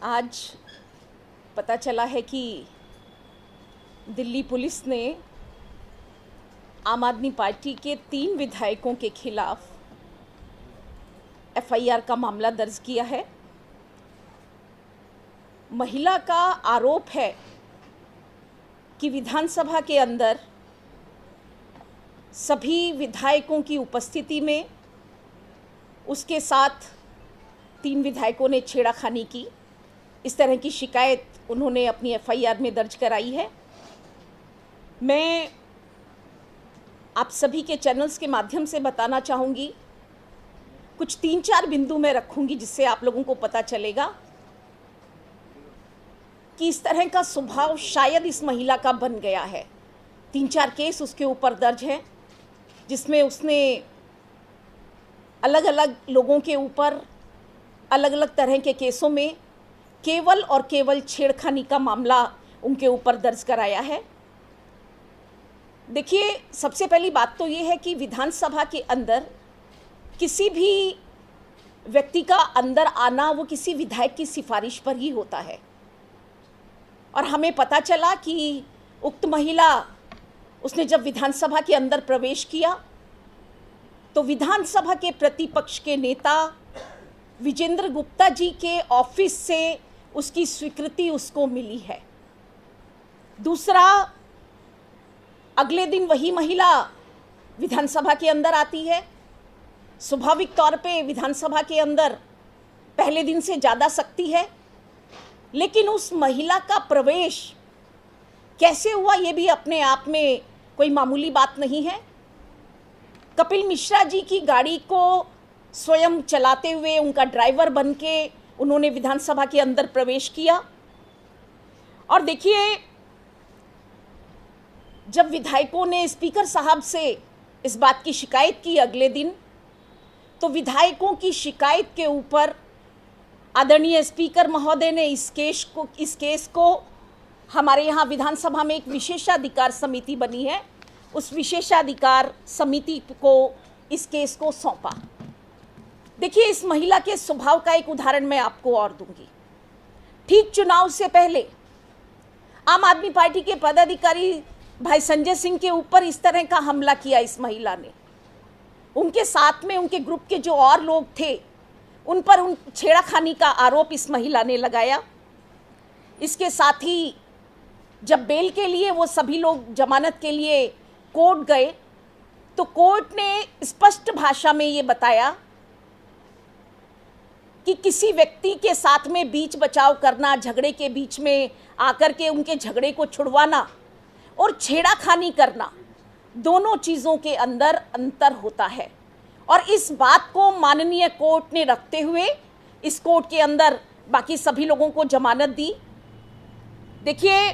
आज पता चला है कि दिल्ली पुलिस ने आम आदमी पार्टी के 3 विधायकों के खिलाफ एफआईआर का मामला दर्ज किया है। महिला का आरोप है कि विधानसभा के अंदर सभी विधायकों की उपस्थिति में उसके साथ 3 विधायकों ने छेड़खानी की। इस तरह की शिकायत उन्होंने अपनी एफआईआर में दर्ज कराई है। मैं आप सभी के चैनल्स के माध्यम से बताना चाहूँगी, कुछ 3-4 बिंदु मैं रखूँगी जिससे आप लोगों को पता चलेगा कि इस तरह का स्वभाव शायद इस महिला का बन गया है। 3-4 केस उसके ऊपर दर्ज हैं जिसमें उसने अलग अलग लोगों के ऊपर अलग अलग तरह के केसों में केवल और केवल छेड़खानी का मामला उनके ऊपर दर्ज कराया है। देखिए, सबसे पहली बात तो ये है कि विधानसभा के अंदर किसी भी व्यक्ति का अंदर आना वो किसी विधायक की सिफारिश पर ही होता है। और हमें पता चला कि उक्त महिला उसने जब विधानसभा के अंदर प्रवेश किया तो विधानसभा के प्रतिपक्ष के नेता विजेंद्र गुप्ता जी के ऑफिस से उसकी स्वीकृति उसको मिली है। दूसरा, अगले दिन वही महिला विधानसभा के अंदर आती है। स्वाभाविक तौर पे विधानसभा के अंदर पहले दिन से ज़्यादा सख्ती है, लेकिन उस महिला का प्रवेश कैसे हुआ ये भी अपने आप में कोई मामूली बात नहीं है। कपिल मिश्रा जी की गाड़ी को स्वयं चलाते हुए उनका ड्राइवर बन के उन्होंने विधानसभा के अंदर प्रवेश किया। और देखिए, जब विधायकों ने स्पीकर साहब से इस बात की शिकायत की अगले दिन, तो विधायकों की शिकायत के ऊपर आदरणीय स्पीकर महोदय ने इस केस को हमारे यहाँ विधानसभा में एक विशेषाधिकार समिति बनी है, उस विशेषाधिकार समिति को इस केस को सौंपा। देखिए, इस महिला के स्वभाव का एक उदाहरण मैं आपको और दूंगी। ठीक चुनाव से पहले आम आदमी पार्टी के पदाधिकारी भाई संजय सिंह के ऊपर इस तरह का हमला किया इस महिला ने। उनके साथ में उनके ग्रुप के जो और लोग थे उन पर छेड़खानी का आरोप इस महिला ने लगाया। इसके साथ ही जब बेल के लिए वो सभी लोग जमानत के लिए कोर्ट गए तो कोर्ट ने स्पष्ट भाषा में ये बताया कि किसी व्यक्ति के साथ में बीच बचाव करना, झगड़े के बीच में आकर के उनके झगड़े को छुड़वाना और छेड़खानी करना, दोनों चीज़ों के अंदर अंतर होता है। और इस बात को माननीय कोर्ट ने रखते हुए इस कोर्ट के अंदर बाकी सभी लोगों को जमानत दी। देखिए,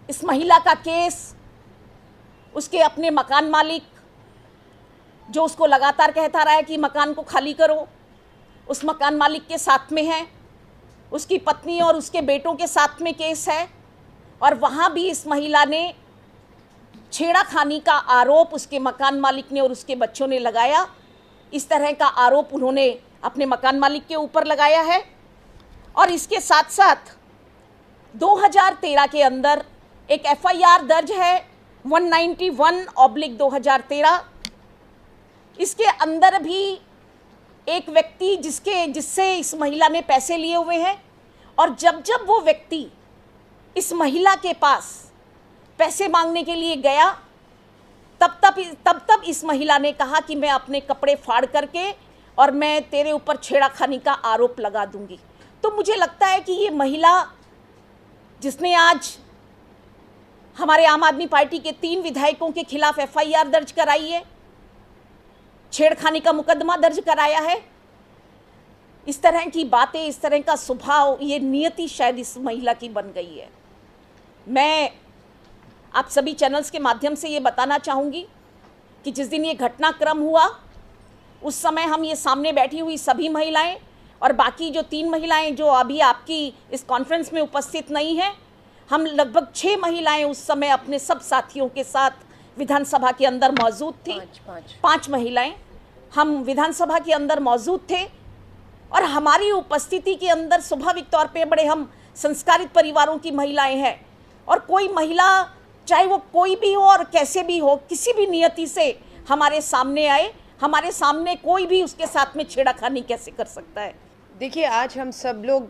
इस महिला का केस उसके अपने मकान मालिक जो उसको लगातार कहता रहा है कि मकान को खाली करो, उस मकान मालिक के साथ में है। उसकी पत्नी और उसके बेटों के साथ में केस है और वहाँ भी इस महिला ने छेड़खानी का आरोप उसके मकान मालिक ने और उसके बच्चों ने लगाया। इस तरह का आरोप उन्होंने अपने मकान मालिक के ऊपर लगाया है। और इसके साथ साथ 2013 के अंदर एक एफआईआर दर्ज है 191/2013। इसके अंदर भी एक व्यक्ति जिससे इस महिला ने पैसे लिए हुए हैं, और जब जब वो व्यक्ति इस महिला के पास पैसे मांगने के लिए गया तब इस महिला ने कहा कि मैं अपने कपड़े फाड़ करके और मैं तेरे ऊपर छेड़खानी का आरोप लगा दूंगी। तो मुझे लगता है कि ये महिला जिसने आज हमारे आम आदमी पार्टी के 3 विधायकों के खिलाफ एफआईआर दर्ज कराई है, छेड़खानी का मुकदमा दर्ज कराया है, इस तरह की बातें, इस तरह का स्वभाव, ये नियति शायद इस महिला की बन गई है। मैं आप सभी चैनल्स के माध्यम से ये बताना चाहूँगी कि जिस दिन ये घटनाक्रम हुआ उस समय हम ये सामने बैठी हुई सभी महिलाएं और बाकी जो 3 महिलाएं जो अभी आपकी इस कॉन्फ्रेंस में उपस्थित नहीं हैं, हम लगभग 6 महिलाएं उस समय अपने सब साथियों के साथ विधानसभा के अंदर मौजूद थी। 5 महिलाएं हम विधानसभा के अंदर मौजूद थे और हमारी उपस्थिति के अंदर स्वाभाविक तौर पे बड़े हम संस्कारित परिवारों की महिलाएं हैं, और कोई महिला चाहे वो कोई भी हो और कैसे भी हो, किसी भी नियति से हमारे सामने आए, हमारे सामने कोई भी उसके साथ में छेड़खानी कैसे कर सकता है। देखिए, आज हम सब लोग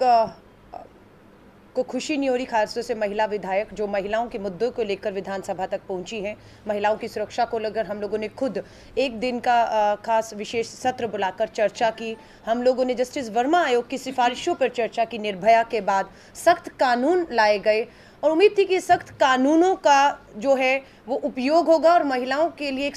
को खुशी नहीं हो रही, खासतौर से महिला विधायक जो महिलाओं के मुद्दों को लेकर विधानसभा तक पहुंची हैं। महिलाओं की सुरक्षा को लेकर हम लोगों ने खुद एक दिन का खास विशेष सत्र बुलाकर चर्चा की। हम लोगों ने जस्टिस वर्मा आयोग की सिफारिशों पर चर्चा की। निर्भया के बाद सख्त कानून लाए गए और उम्मीद थी कि सख्त कानूनों का जो है वो उपयोग होगा और महिलाओं के लिए एक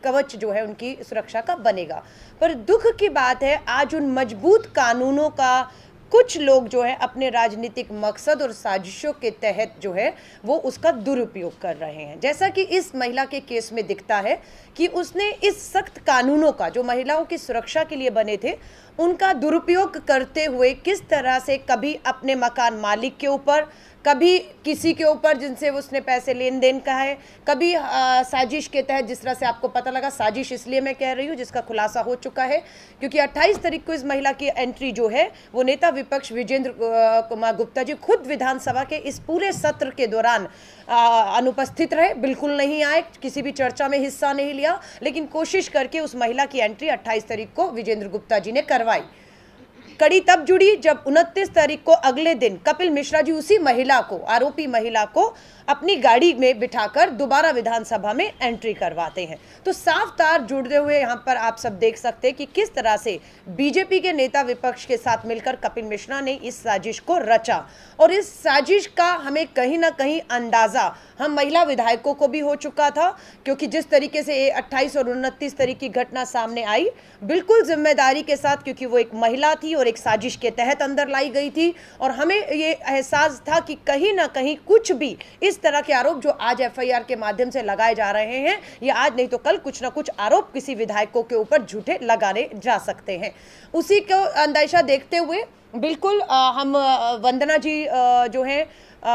कवच जो है उनकी सुरक्षा का बनेगा। पर दुख की बात है, आज उन मजबूत कानूनों का कुछ लोग जो है अपने राजनीतिक मकसद और साजिशों के तहत जो है वो उसका दुरुपयोग कर रहे हैं। जैसा कि इस महिला के केस में दिखता है कि उसने इस सख्त कानूनों का जो महिलाओं की सुरक्षा के लिए बने थे उनका दुरुपयोग करते हुए किस तरह से कभी अपने मकान मालिक के ऊपर, कभी किसी के ऊपर जिनसे उसने पैसे लेन देन का है, कभी साजिश के तहत, जिस तरह से आपको पता लगा, साजिश इसलिए मैं कह रही हूँ जिसका खुलासा हो चुका है क्योंकि 28 तारीख को इस महिला की एंट्री जो है वो नेता विपक्ष विजेंद्र कुमार गुप्ता जी खुद विधानसभा के इस पूरे सत्र के दौरान अनुपस्थित रहे, बिल्कुल नहीं आए, किसी भी चर्चा में हिस्सा नहीं लिया, लेकिन कोशिश करके उस महिला की एंट्री 28 तारीख को विजेंद्र गुप्ता जी ने करवाई। कड़ी तब जुड़ी जब 29 तारीख को अगले दिन कपिल मिश्रा जी उसी महिला को, आरोपी महिला को अपनी गाड़ी में बिठाकर दोबारा विधानसभा में एंट्री करवाते हैं। तो साफ तार जुड़ते हुए यहाँ पर आप सब देख सकते हैं कि किस तरह से बीजेपी के नेता विपक्ष के साथ मिलकर कपिल मिश्रा ने इस साजिश को रचा और इस साजिश का हमें कहीं ना कहीं अंदाजा हम महिला विधायकों को भी हो चुका था, क्योंकि जिस तरीके से 28 और 29 तारीख की घटना सामने आई, बिल्कुल जिम्मेदारी के साथ, क्योंकि वो एक महिला थी और एक साजिश के तहत अंदर लाई गई थी और हमें ये एहसास था कि कहीं ना कहीं कुछ भी इस तरह के आरोप जो आज एफआईआर के माध्यम से लगाए जा रहे हैं, ये आज नहीं तो कल कुछ ना कुछ आरोप किसी विधायकों के ऊपर झूठे लगाने जा सकते हैं। उसी को अंदेशा देखते हुए बिल्कुल हम वंदना जी जो हैं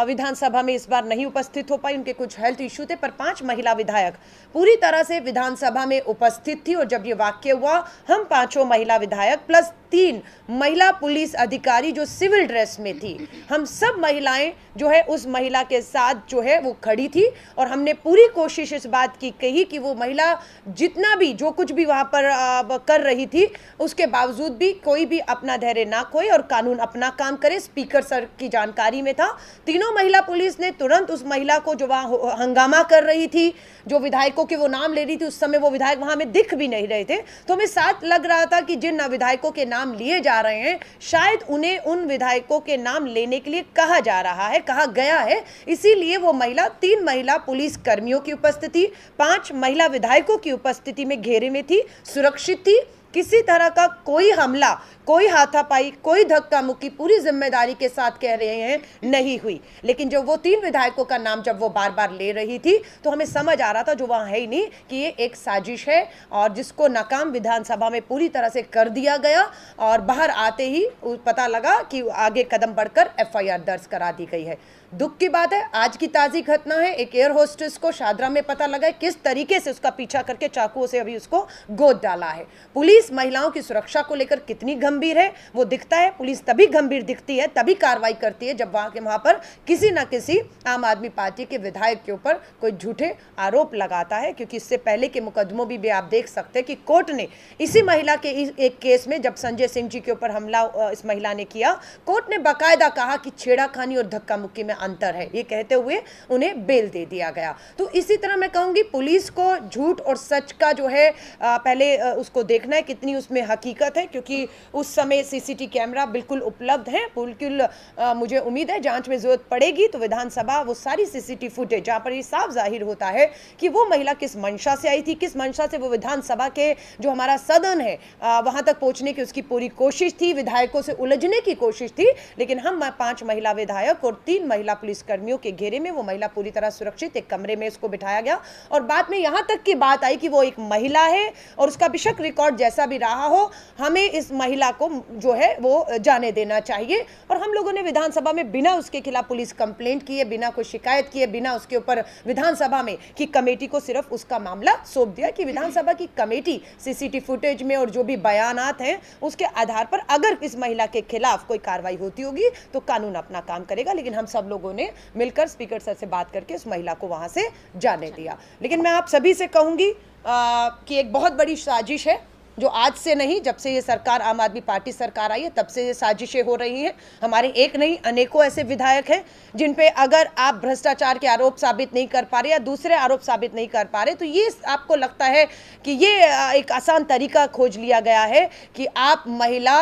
विधानसभा में इस बार नहीं उपस्थित हो पाई, उनके कुछ हेल्थ इश्यू थे, पर 5 महिला विधायक पूरी तरह से विधानसभा में उपस्थित थी। और जब ये वाक्य हुआ, हम 5 महिला विधायक प्लस 3 महिला पुलिस अधिकारी जो सिविल ड्रेस में थी, हम सब महिलाएं जो है उस महिला के साथ जो है वो खड़ी थी और हमने पूरी कोशिश इस बात की कही कि वो महिला जितना भी जो कुछ भी वहाँ पर कर रही थी उसके बावजूद भी कोई भी अपना धैर्य ना खोए और कानून अपना काम करे। स्पीकर सर की जानकारी में था। तीनों महिला पुलिस ने तुरंत उस महिला को जो वहाँ हंगामा कर रही थी, जो विधायकों के वो नाम ले रही थी, उस समय वो विधायक वहाँ में दिख भी नहीं रहे थे, तो हमें साथ लग रहा था कि जिन विधायकों के नाम लिए जा रहे हैं शायद उन्हें उन विधायकों के नाम लेने के लिए कहा जा रहा है, कहा गया है। इसीलिए वो महिला 3 महिला पुलिस कर्मियों की उपस्थिति, 5 महिला विधायकों की उपस्थिति में घेरे में थी, सुरक्षित थी। किसी तरह का कोई हमला, कोई हाथापाई, कोई धक्का मुक्की पूरी जिम्मेदारी के साथ कह रहे हैं नहीं हुई। लेकिन जब वो 3 विधायकों का नाम जब वो बार बार ले रही थी तो हमें समझ आ रहा था जो वहाँ है ही नहीं कि ये एक साजिश है और जिसको नाकाम विधानसभा में पूरी तरह से कर दिया गया। और बाहर आते ही पता लगा कि आगे कदम बढ़कर एफआईआर दर्ज करा दी गई है। दुख की बात है, आज की ताज़ी घटना है, एक एयर होस्टेस को शादरा में पता लगा किस तरीके से उसका पीछा करके चाकुओं से अभी उसको गोद डाला है। पुलिस महिलाओं की सुरक्षा को लेकर कितनी गंभीर है वो दिखता है। पुलिस तभी गंभीर दिखती है, तभी कार्रवाई करती है जब वहाँ पर किसी न किसी आम आदमी पार्टी के विधायक के ऊपर कोई झूठे आरोप लगाता है। क्योंकि इससे पहले के मुकदमों भी आप देख सकते हैं कि कोर्ट ने इसी महिला के एक केस में जब संजय सिंह जी के ऊपर हमला इस महिला ने किया, कोर्ट ने बाकायदा कहा कि छेड़ाखानी और धक्का मुक्की में अंतर है, ये कहते हुए उन्हें बेल दे दिया गया। तो इसी तरह मैं कहूंगी पुलिस को झूठ और सच का जो है पहले उसको देखना है कितनी उसमें हकीकत है, क्योंकि उस समय सीसीटीवी कैमरा बिल्कुल उपलब्ध है। बिल्कुल मुझे उम्मीद है जांच में जरूरत पड़ेगी तो विधानसभा वो सारी सीसीटीवी फुटेज जहां पर ये साफ जाहिर होता है कि वो महिला किस मंशा से आई थी, किस मंशा से वो विधानसभा के जो हमारा सदन है वहां तक पहुंचने की उसकी पूरी कोशिश थी, विधायकों से उलझने की कोशिश थी। लेकिन हम 5 महिला विधायक और 3 महिला पुलिसकर्मियों के घेरे में वो महिला पूरी तरह सुरक्षित एक कमरे में उसको बिठाया गया। और बाद में यहां तक की बात आई कि वो एक महिला है और उसका बेशक रिकॉर्ड जैसा जैसा भी रहा हो, हमें इस महिला को जो है वो जाने देना चाहिए। और हम लोगों ने विधानसभा में बिना उसके खिलाफ पुलिस कंप्लेंट किए, बिना कोई शिकायत किए, बिना उसके ऊपर विधानसभा में की कमेटी को सिर्फ उसका मामला सौंप दिया कि विधानसभा की कमेटी सीसीटीवी फुटेज में और जो भी बयानात हैं उसके आधार पर अगर इस महिला के खिलाफ कोई कार्रवाई होती होगी तो कानून अपना काम करेगा। लेकिन हम सब लोगों ने मिलकर स्पीकर सर से बात करके उस महिला को वहां से जाने दिया। लेकिन मैं आप सभी से कहूंगी कि एक बहुत बड़ी साजिश है जो आज से नहीं, जब से ये सरकार आम आदमी पार्टी सरकार आई है तब से ये साजिशें हो रही हैं। हमारे एक नहीं अनेकों ऐसे विधायक हैं जिन पे अगर आप भ्रष्टाचार के आरोप साबित नहीं कर पा रहे या दूसरे आरोप साबित नहीं कर पा रहे तो ये आपको लगता है कि ये एक आसान तरीका खोज लिया गया है कि आप महिला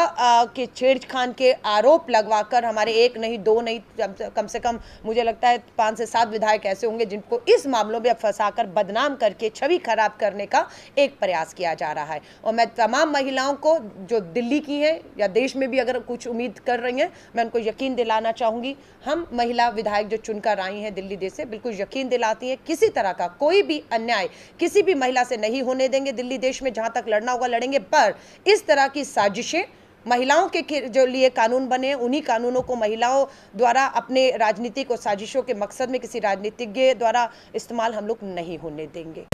के छेड़खानी के आरोप लगवाकर, हमारे एक नहीं दो नहीं कम से कम मुझे लगता है 5 से 7 विधायक ऐसे होंगे जिनको इस मामलों में फंसाकर बदनाम करके छवि खराब करने का एक प्रयास किया जा रहा है। और मैं तमाम महिलाओं को जो दिल्ली की हैं या देश में भी अगर कुछ उम्मीद कर रही हैं, मैं उनको यकीन दिलाना चाहूंगी, हम महिला विधायक जो चुनकर आई हैं दिल्ली देश से, बिल्कुल यकीन दिलाती हैं किसी तरह का कोई भी अन्याय किसी भी महिला से नहीं होने देंगे दिल्ली देश में। जहां तक लड़ना होगा लड़ेंगे, पर इस तरह की साजिशें महिलाओं के जो लिए कानून बने उन्हीं कानूनों को महिलाओं द्वारा अपने राजनीतिक और साजिशों के मकसद में किसी राजनीतिज्ञ द्वारा इस्तेमाल हम लोग नहीं होने देंगे।